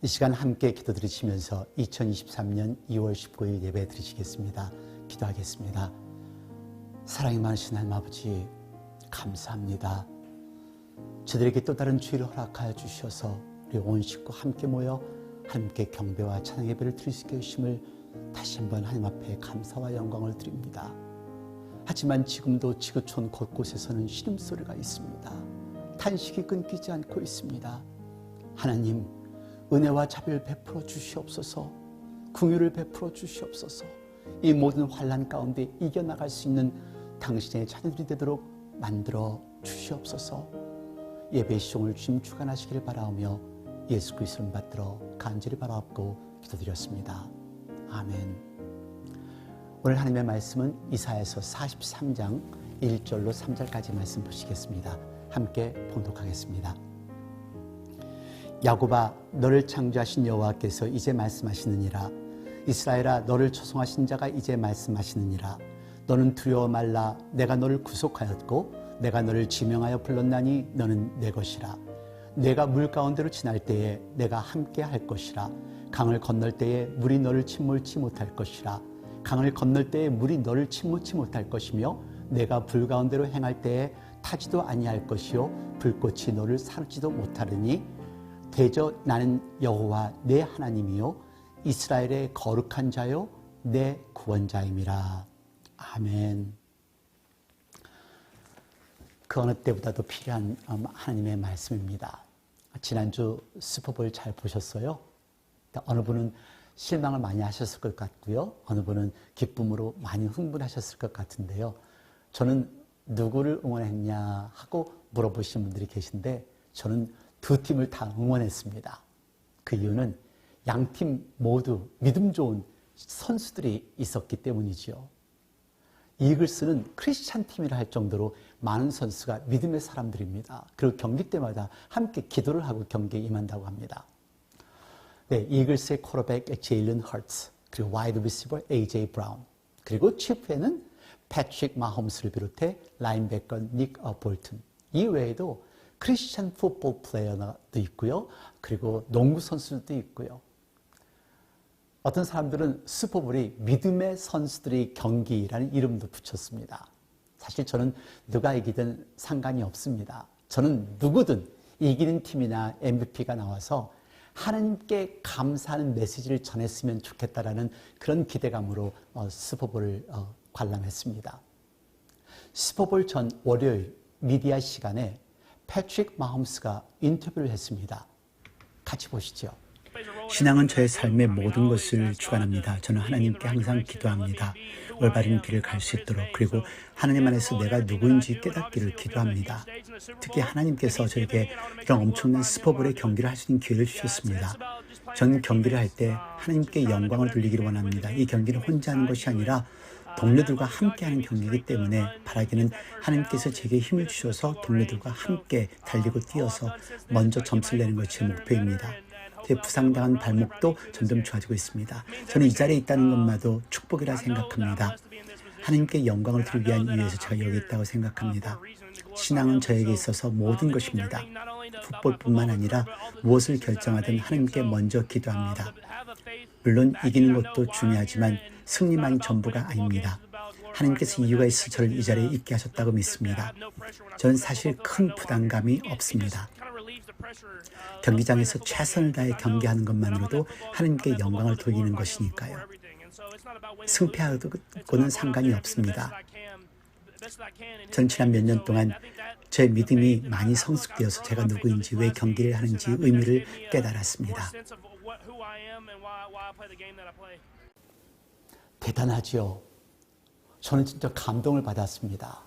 이 시간 함께 기도 드리시면서 2023년 2월 19일 예배 드리시겠습니다. 기도하겠습니다. 사랑이 많으신 하나님 아버지 감사합니다. 저들에게 또 다른 주일을 허락하여 주셔서 우리 온 식구 함께 모여 함께 경배와 찬양 예배를 드릴 수 있게 하심을 다시 한번 하나님 앞에 감사와 영광을 드립니다. 하지만 지금도 지구촌 곳곳에서는 신음소리가 있습니다. 탄식이 끊기지 않고 있습니다. 하나님 은혜와 자비를 베풀어 주시옵소서. 긍휼을 베풀어 주시옵소서. 이 모든 환난 가운데 이겨나갈 수 있는 당신의 자녀들이 되도록 만들어 주시옵소서. 예배 시종을 주님 주관하시길 바라오며 예수 그리스도를 받들어 간절히 바라옵고 기도드렸습니다. 아멘. 오늘 하나님의 말씀은 이사야서 43장 1절로 3절까지 말씀 보시겠습니다. 함께 봉독하겠습니다. 야곱아 너를 창조하신 여호와께서 이제 말씀하시느니라. 이스라엘아 너를 초송하신 자가 이제 말씀하시느니라. 너는 두려워 말라. 내가 너를 구속하였고 내가 너를 지명하여 불렀나니 너는 내 것이라. 내가 물 가운데로 지날 때에 내가 함께 할 것이라. 강을 건널 때에 물이 너를 침몰치 못할 것이라. 강을 건널 때에 물이 너를 침몰치 못할 것이며 내가 불 가운데로 행할 때에 타지도 아니할 것이요 불꽃이 너를 사르지도 못하리니 대저 나는 여호와 내 하나님이요 이스라엘의 거룩한 자요 내 구원자임이라. 아멘. 그 어느 때보다도 필요한 하나님의 말씀입니다. 지난주 슈퍼볼 잘 보셨어요? 어느 분은 실망을 많이 하셨을 것 같고요. 어느 분은 기쁨으로 많이 흥분하셨을 것 같은데요. 저는 누구를 응원했냐 하고 물어보시는 분들이 계신데 저는 두 팀을 다 응원했습니다. 그 이유는 양팀 모두 믿음 좋은 선수들이 있었기 때문이죠. 이글스는 크리스찬 팀이라 할 정도로 많은 선수가 믿음의 사람들입니다. 그리고 경기 때마다 함께 기도를 하고 경기에 임한다고 합니다. 네, 이글스의 쿼터백 제일런 허츠, 그리고 와이드 리시버 AJ 브라운, 그리고 치프에는 패트릭 마홈스를 비롯해 라인백커 닉 볼튼, 이 외에도 크리스찬 풋볼 플레이어도 있고요. 그리고 농구 선수들도 있고요. 어떤 사람들은 슈퍼볼이 믿음의 선수들의 경기라는 이름도 붙였습니다. 사실 저는 누가 이기든 상관이 없습니다. 저는 누구든 이기는 팀이나 MVP가 나와서 하나님께 감사하는 메시지를 전했으면 좋겠다라는 그런 기대감으로 슈퍼볼을 관람했습니다. 슈퍼볼 전 월요일 미디어 시간에 패트릭 마홈스가 인터뷰를 했습니다. 같이 보시죠. 신앙은 저의 삶의 모든 것을 주관합니다. 저는 하나님께 항상 기도합니다. 올바른 길을 갈 수 있도록, 그리고 하나님 안에서 내가 누구인지 깨닫기를 기도합니다. 특히 하나님께서 저에게 이런 엄청난 슈퍼볼의 경기를 할 수 있는 기회를 주셨습니다. 저는 경기를 할 때 하나님께 영광을 돌리기를 원합니다. 이 경기는 혼자 하는 것이 아니라 동료들과 함께하는 경기이기 때문에 바라기는 하나님께서 제게 힘을 주셔서 동료들과 함께 달리고 뛰어서 먼저 점수를 내는 것이 제 목표입니다. 제 부상당한 발목도 점점 좋아지고 있습니다. 저는 이 자리에 있다는 것만도 축복이라 생각합니다. 하나님께 영광을 드리기 위한 이유에서 제가 여기 있다고 생각합니다. 신앙은 저에게 있어서 모든 것입니다. 풋볼뿐만 아니라 무엇을 결정하든 하나님께 먼저 기도합니다. 물론 이기는 것도 중요하지만 승리만이 전부가 아닙니다. 하나님께서 이유가 있어 저를 이 자리에 있게 하셨다고 믿습니다. 저는 사실 큰 부담감이 없습니다. 경기장에서 최선을 다해 경기하는 것만으로도 하나님께 영광을 돌리는 것이니까요. 승패하고는 상관이 없습니다. 전 지난 몇 년 동안 제 믿음이 많이 성숙되어서 제가 누구인지, 왜 경기를 하는지 의미를 깨달았습니다. 대단하지요. 저는 진짜 감동을 받았습니다.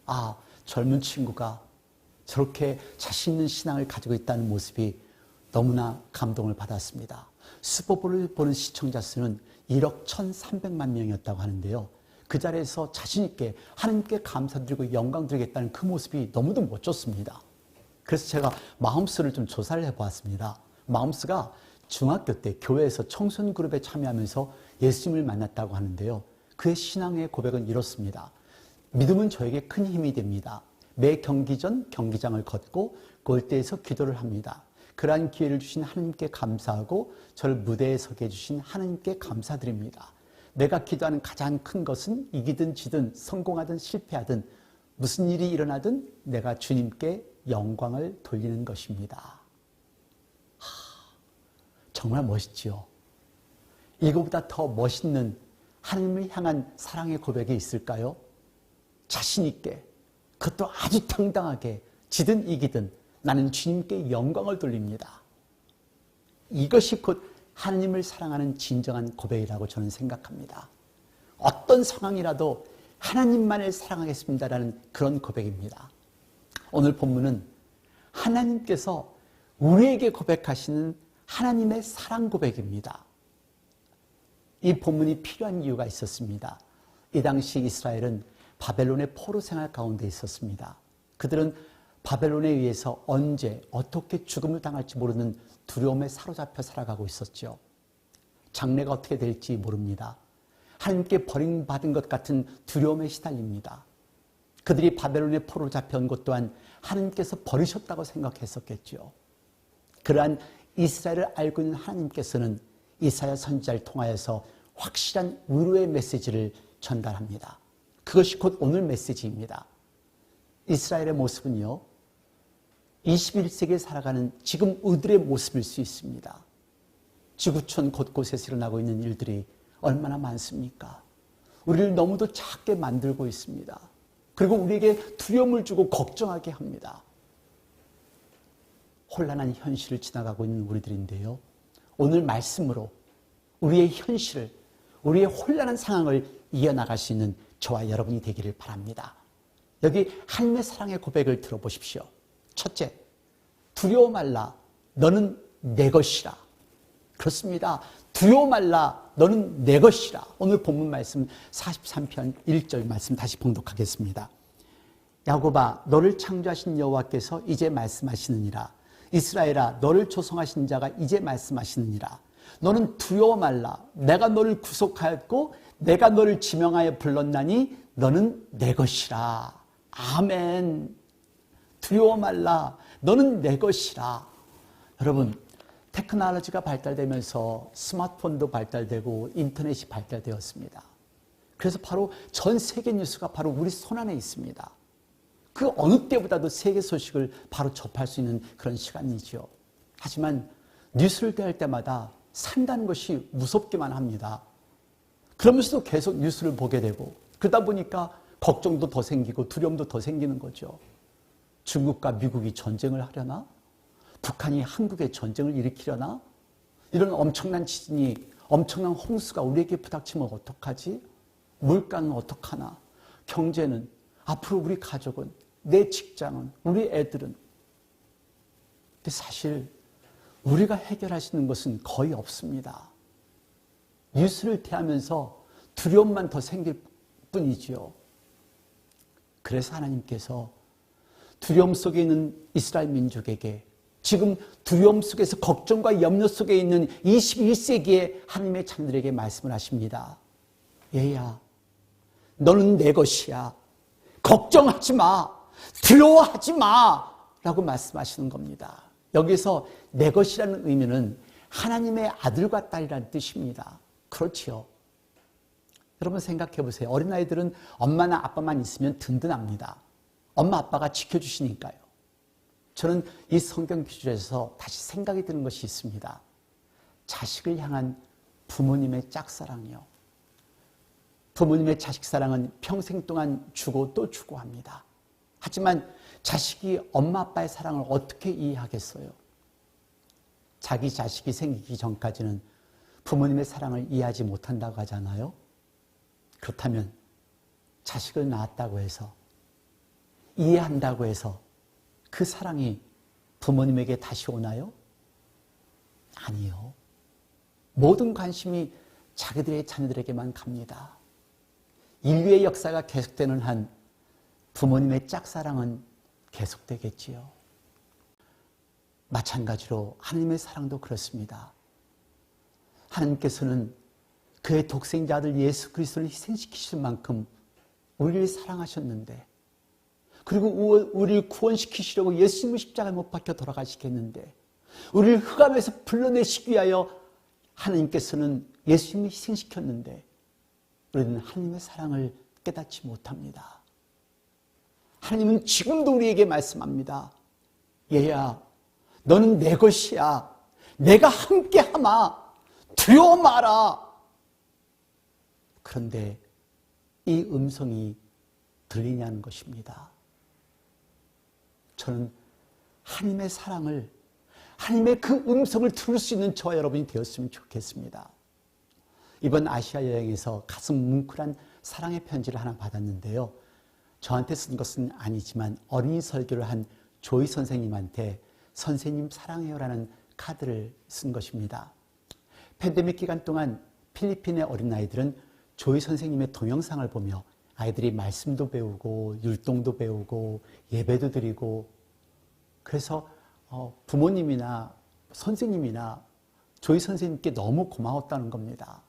아, 젊은 친구가 저렇게 자신 있는 신앙을 가지고 있다는 모습이 너무나 감동을 받았습니다. 슈퍼볼을 보는 시청자 수는 1억 1,300만 명이었다고 하는데요. 그 자리에서 자신 있게 하나님께 감사드리고 영광 드리겠다는 그 모습이 너무도 멋졌습니다. 그래서 제가 마홈스를 좀 조사를 해보았습니다. 마홈스가 중학교 때 교회에서 청소년 그룹에 참여하면서 예수님을 만났다고 하는데요. 그의 신앙의 고백은 이렇습니다. 믿음은 저에게 큰 힘이 됩니다. 매 경기 전 경기장을 걷고 골대에서 기도를 합니다. 그러한 기회를 주신 하나님께 감사하고 저를 무대에 서게 해주신 하나님께 감사드립니다. 내가 기도하는 가장 큰 것은 이기든 지든 성공하든 실패하든 무슨 일이 일어나든 내가 주님께 영광을 돌리는 것입니다. 정말 멋있지요. 이거보다 더 멋있는 하나님을 향한 사랑의 고백이 있을까요? 자신 있게, 그것도 아주 당당하게 지든 이기든 나는 주님께 영광을 돌립니다. 이것이 곧 하나님을 사랑하는 진정한 고백이라고 저는 생각합니다. 어떤 상황이라도 하나님만을 사랑하겠습니다라는 그런 고백입니다. 오늘 본문은 하나님께서 우리에게 고백하시는 하나님의 사랑 고백입니다. 이 본문이 필요한 이유가 있었습니다. 이 당시 이스라엘은 바벨론의 포로 생활 가운데 있었습니다. 그들은 바벨론에 의해서 언제 어떻게 죽음을 당할지 모르는 두려움에 사로잡혀 살아가고 있었죠. 장래가 어떻게 될지 모릅니다. 하나님께 버림받은 것 같은 두려움에 시달립니다. 그들이 바벨론의 포로 잡혀온 것 또한 하나님께서 버리셨다고 생각했었겠죠. 그러한 이스라엘을 알고 있는 하나님께서는 이사야 선지자를 통하여서 확실한 위로의 메시지를 전달합니다. 그것이 곧 오늘 메시지입니다. 이스라엘의 모습은요, 21세기에 살아가는 지금 우리들의 모습일 수 있습니다. 지구촌 곳곳에서 일어나고 있는 일들이 얼마나 많습니까? 우리를 너무도 작게 만들고 있습니다. 그리고 우리에게 두려움을 주고 걱정하게 합니다. 혼란한 현실을 지나가고 있는 우리들인데요. 오늘 말씀으로 우리의 현실을, 우리의 혼란한 상황을 이어나갈 수 있는 저와 여러분이 되기를 바랍니다. 여기 하나님의 사랑의 고백을 들어보십시오. 첫째, 두려워 말라, 너는 내 것이라. 그렇습니다. 두려워 말라, 너는 내 것이라. 오늘 본문 말씀 43편 1절 말씀 다시 봉독하겠습니다. 야곱아, 너를 창조하신 여호와께서 이제 말씀하시느니라. 이스라엘아, 너를 조성하신 자가 이제 말씀하시느니라. 너는 두려워 말라. 내가 너를 구속하였고 내가 너를 지명하여 불렀나니 너는 내 것이라. 아멘. 두려워 말라. 너는 내 것이라. 여러분, 테크놀로지가 발달되면서 스마트폰도 발달되고 인터넷이 발달되었습니다. 그래서 바로 전 세계 뉴스가 바로 우리 손안에 있습니다. 그 어느 때보다도 세계 소식을 바로 접할 수 있는 그런 시간이죠. 하지만 뉴스를 대할 때마다 산다는 것이 무섭기만 합니다. 그러면서도 계속 뉴스를 보게 되고 그러다 보니까 걱정도 더 생기고 두려움도 더 생기는 거죠. 중국과 미국이 전쟁을 하려나? 북한이 한국에 전쟁을 일으키려나? 이런 엄청난 지진이, 엄청난 홍수가 우리에게 부닥치면 어떡하지? 물가는 어떡하나? 경제는, 앞으로 우리 가족은, 내 직장은, 우리 애들은. 근데 사실 우리가 해결할 수 있는 것은 거의 없습니다. 뉴스를 대하면서 두려움만 더 생길 뿐이지요. 그래서 하나님께서 두려움 속에 있는 이스라엘 민족에게 지금 두려움 속에서 걱정과 염려 속에 있는 21세기의 하나님의 자녀들에게 말씀을 하십니다. 얘야, 너는 내 것이야. 걱정하지 마. 두려워하지 마. 라고 말씀하시는 겁니다. 여기서 내 것이라는 의미는 하나님의 아들과 딸이라는 뜻입니다. 그렇지요. 여러분 생각해 보세요. 어린아이들은 엄마나 아빠만 있으면 든든합니다. 엄마 아빠가 지켜주시니까요. 저는 이 성경 구절에서 다시 생각이 드는 것이 있습니다. 자식을 향한 부모님의 짝사랑이요. 부모님의 자식 사랑은 평생 동안 주고 또 주고 합니다. 하지만 자식이 엄마 아빠의 사랑을 어떻게 이해하겠어요? 자기 자식이 생기기 전까지는 부모님의 사랑을 이해하지 못한다고 하잖아요. 그렇다면 자식을 낳았다고 해서 이해한다고 해서 그 사랑이 부모님에게 다시 오나요? 아니요. 모든 관심이 자기들의 자녀들에게만 갑니다. 인류의 역사가 계속되는 한 부모님의 짝사랑은 계속되겠지요. 마찬가지로 하나님의 사랑도 그렇습니다. 하나님께서는 그의 독생자 아들 예수 그리스도를 희생시키실 만큼 우리를 사랑하셨는데, 그리고 우리를 구원시키시려고 예수님을 십자가에 못 박혀 돌아가시겠는데, 우리를 흑암에서 불러내시기 위하여 하나님께서는 예수님을 희생시켰는데 우리는 하나님의 사랑을 깨닫지 못합니다. 하나님은 지금도 우리에게 말씀합니다. 얘야, 너는 내 것이야. 내가 함께하마. 두려워 마라. 그런데 이 음성이 들리냐는 것입니다. 저는 하나님의 사랑을, 하나님의 그 음성을 들을 수 있는 저와 여러분이 되었으면 좋겠습니다. 이번 아시아 여행에서 가슴 뭉클한 사랑의 편지를 하나 받았는데요. 저한테 쓴 것은 아니지만 어린이 설교를 한 조이 선생님한테 선생님 사랑해요라는 카드를 쓴 것입니다. 팬데믹 기간 동안 필리핀의 어린아이들은 조이 선생님의 동영상을 보며 아이들이 말씀도 배우고 율동도 배우고 예배도 드리고, 그래서 부모님이나 선생님이나 조이 선생님께 너무 고마웠다는 겁니다.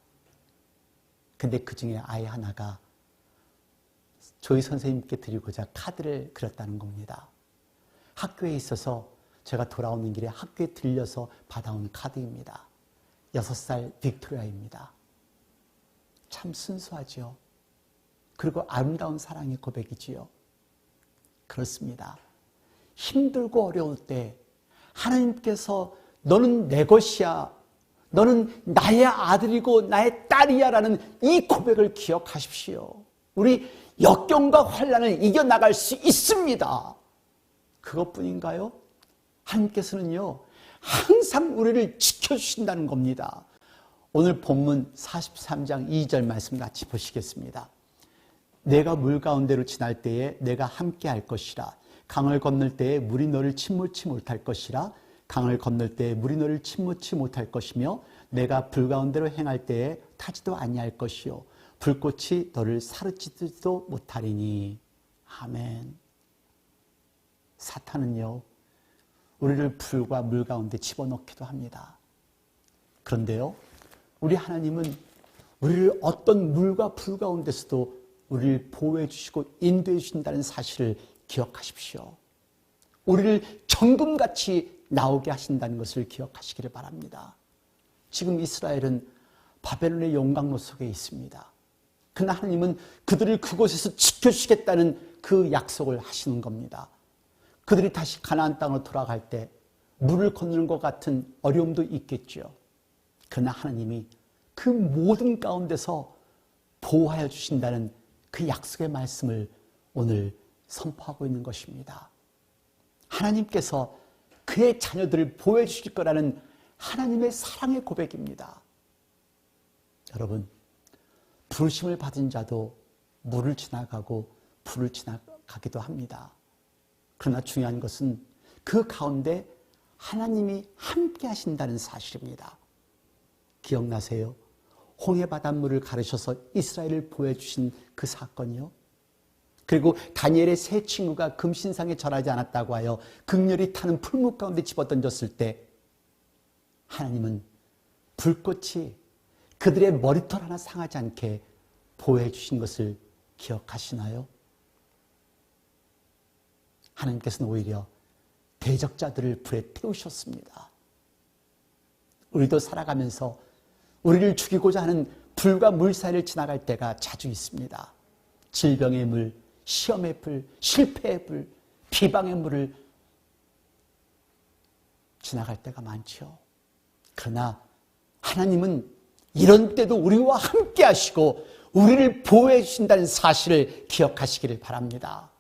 근데 그 중에 아이 하나가 조이 선생님께 드리고자 카드를 그렸다는 겁니다. 학교에 있어서 제가 돌아오는 길에 학교에 들려서 받아온 카드입니다. 6살 빅토리아입니다. 참 순수하죠. 그리고 아름다운 사랑의 고백이지요. 그렇습니다. 힘들고 어려울 때 하나님께서 너는 내 것이야, 너는 나의 아들이고 나의 딸이야 라는 이 고백을 기억하십시오. 우리 역경과 환난을 이겨나갈 수 있습니다. 그것뿐인가요? 하나님께서는요, 항상 우리를 지켜주신다는 겁니다. 오늘 본문 43장 2절 말씀 같이 보시겠습니다. 내가 물 가운데로 지날 때에 내가 함께 할 것이라. 강을 건널 때에 물이 너를 침몰치 못할 것이라. 강을 건널 때에 물이 너를 침몰치 못할 것이며 내가 불 가운데로 행할 때에 타지도 아니할 것이요 불꽃이 너를 사르지도 못하리니. 아멘. 사탄은요, 우리를 불과 물 가운데 집어넣기도 합니다. 그런데요, 우리 하나님은 우리를 어떤 물과 불 가운데서도 우리를 보호해 주시고 인도해 주신다는 사실을 기억하십시오. 우리를 정금같이 나오게 하신다는 것을 기억하시기를 바랍니다. 지금 이스라엘은 바벨론의 용광로 속에 있습니다. 그러나 하나님은 그들을 그곳에서 지켜주시겠다는 그 약속을 하시는 겁니다. 그들이 다시 가나안 땅으로 돌아갈 때 물을 건너는 것 같은 어려움도 있겠죠. 그러나 하나님이 그 모든 가운데서 보호하여 주신다는 그 약속의 말씀을 오늘 선포하고 있는 것입니다. 하나님께서 그의 자녀들을 보호해 주실 거라는 하나님의 사랑의 고백입니다. 여러분, 부르심을 받은 자도 물을 지나가고 불을 지나가기도 합니다. 그러나 중요한 것은 그 가운데 하나님이 함께 하신다는 사실입니다. 기억나세요? 홍해 바닷물을 가르셔서 이스라엘을 보여주신 그 사건이요. 그리고 다니엘의 세 친구가 금신상에 절하지 않았다고 하여 극렬히 타는 풀무 가운데 집어던졌을 때 하나님은 불꽃이 그들의 머리털 하나 상하지 않게 보호해 주신 것을 기억하시나요? 하나님께서는 오히려 대적자들을 불에 태우셨습니다. 우리도 살아가면서 우리를 죽이고자 하는 불과 물 사이를 지나갈 때가 자주 있습니다. 질병의 물, 시험의 불, 실패의 불, 비방의 물을 지나갈 때가 많죠. 그러나 하나님은 이런 때도 우리와 함께 하시고 우리를 보호해 주신다는 사실을 기억하시기를 바랍니다.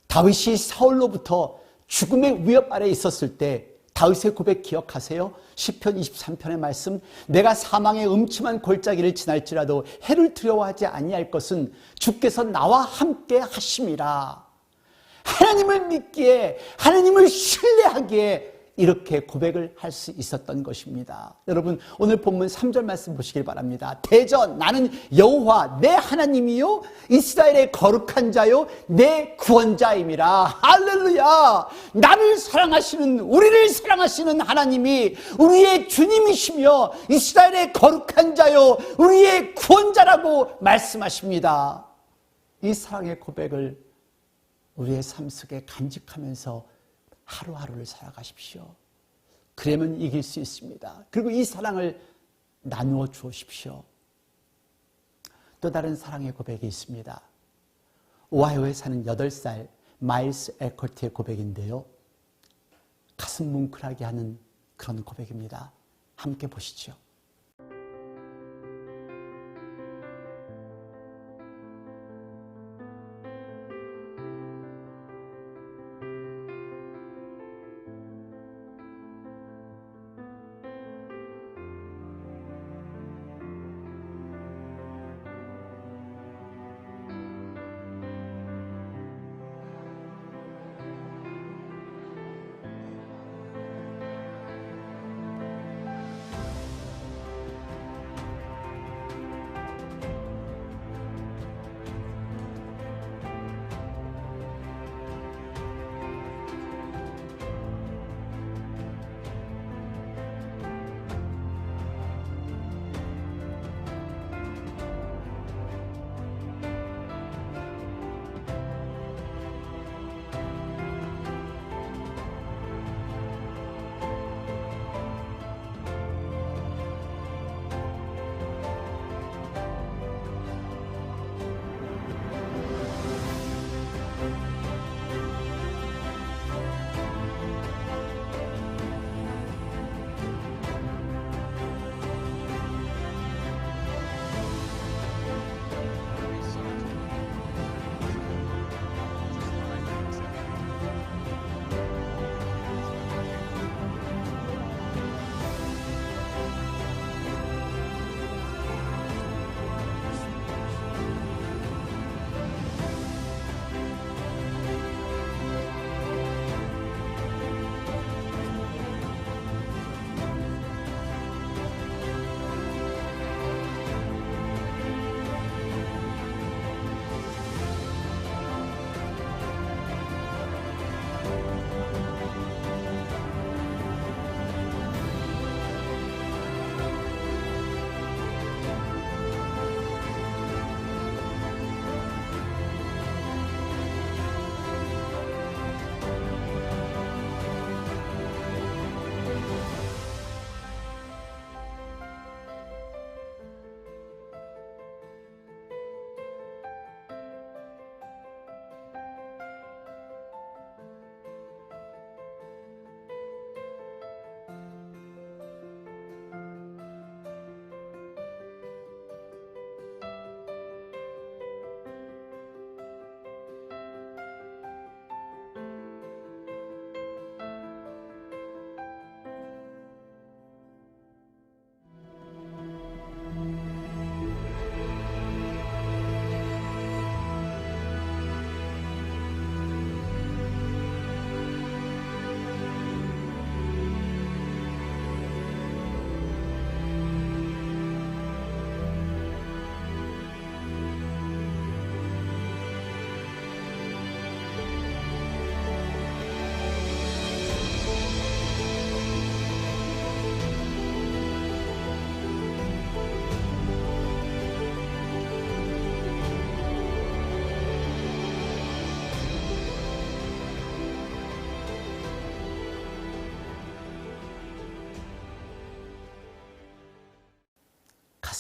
다윗이 사울로부터 죽음의 위협 아래에 있었을 때 다윗의 고백 기억하세요? 시편 23편의 말씀, 내가 사망의 음침한 골짜기를 지날지라도 해를 두려워하지 아니할 것은 주께서 나와 함께 하심이라. 하나님을 믿기에, 하나님을 신뢰하기에 이렇게 고백을 할 수 있었던 것입니다. 여러분, 오늘 본문 3절 말씀 보시길 바랍니다. 대전, 나는 여호와 내 하나님이요 이스라엘의 거룩한 자요 내 구원자임이라. 할렐루야. 나를 사랑하시는, 우리를 사랑하시는 하나님이 우리의 주님이시며 이스라엘의 거룩한 자요 우리의 구원자라고 말씀하십니다. 이 사랑의 고백을 우리의 삶 속에 간직하면서 하루하루를 살아가십시오. 그러면 이길 수 있습니다. 그리고 이 사랑을 나누어 주십시오. 또 다른 사랑의 고백이 있습니다. 오하이오에 사는 8살 마일스 에커트의 고백인데요. 가슴 뭉클하게 하는 그런 고백입니다. 함께 보시죠.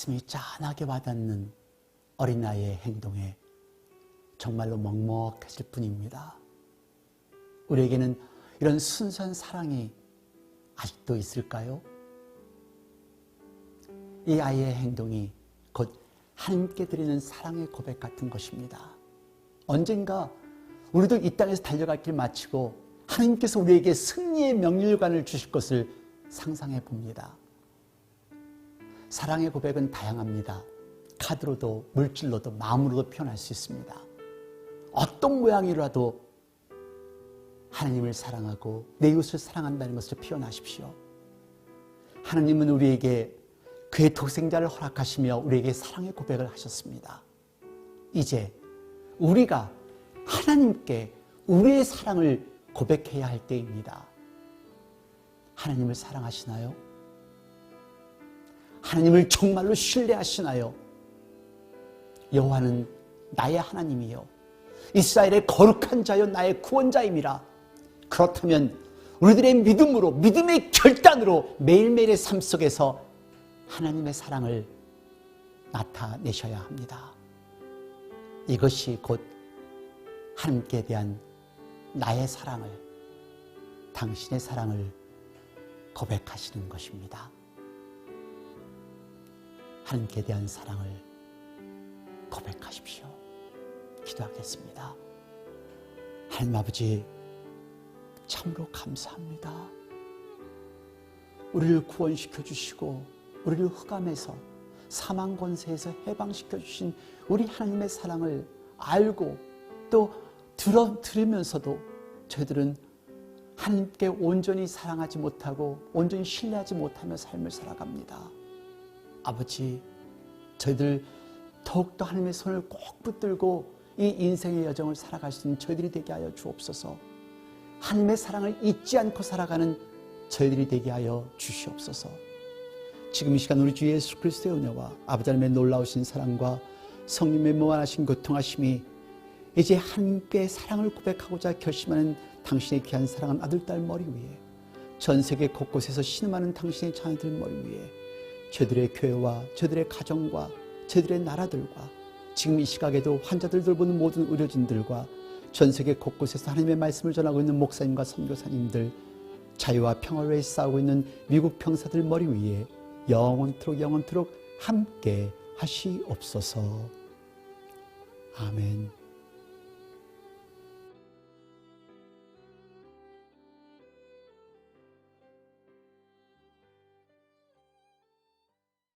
가슴이 짠하게 와닿는 어린아이의 행동에 정말로 먹먹해질 뿐입니다. 우리에게는 이런 순수한 사랑이 아직도 있을까요? 이 아이의 행동이 곧 하나님께 드리는 사랑의 고백 같은 것입니다. 언젠가 우리도 이 땅에서 달려갈 길 마치고 하나님께서 우리에게 승리의 명령관을 주실 것을 상상해 봅니다. 사랑의 고백은 다양합니다. 카드로도 물질로도 마음으로도 표현할 수 있습니다. 어떤 모양이라도 하나님을 사랑하고 내 이웃을 사랑한다는 것을 표현하십시오. 하나님은 우리에게 그의 독생자를 허락하시며 우리에게 사랑의 고백을 하셨습니다. 이제 우리가 하나님께 우리의 사랑을 고백해야 할 때입니다. 하나님을 사랑하시나요? 하나님을 정말로 신뢰하시나요? 여호와는 나의 하나님이요 이스라엘의 거룩한 자여 나의 구원자임이라. 그렇다면 우리들의 믿음으로, 믿음의 결단으로 매일매일의 삶 속에서 하나님의 사랑을 나타내셔야 합니다. 이것이 곧 하나님께 대한 나의 사랑을, 당신의 사랑을 고백하시는 것입니다. 하나님께 대한 사랑을 고백하십시오. 기도하겠습니다. 하나님 아버지, 참으로 감사합니다. 우리를 구원시켜 주시고 우리를 흑암에서 사망 권세에서 해방시켜 주신 우리 하나님의 사랑을 알고 또 들으면서도 저희들은 하나님께 온전히 사랑하지 못하고 온전히 신뢰하지 못하며 삶을 살아갑니다. 아버지, 저희들 더욱더 하나님의 손을 꼭 붙들고 이 인생의 여정을 살아갈 수 있는 저희들이 되게 하여 주옵소서. 하나님의 사랑을 잊지 않고 살아가는 저희들이 되게 하여 주시옵소서. 지금 이 시간 우리 주 예수 그리스도의 은혜와 아버지 하나님의 놀라우신 사랑과 성령의 무한하신 교통하심이 이제 하나님께 사랑을 고백하고자 결심하는 당신의 귀한 사랑한 아들, 딸 머리 위에, 전 세계 곳곳에서 신음하는 당신의 자녀들 머리 위에, 저들의 교회와 저들의 가정과 저들의 나라들과 지금 이 시각에도 환자들 돌보는 모든 의료진들과 전 세계 곳곳에서 하나님의 말씀을 전하고 있는 목사님과 선교사님들, 자유와 평화를 위해 싸우고 있는 미국 병사들 머리 위에 영원토록 함께 하시옵소서. 아멘.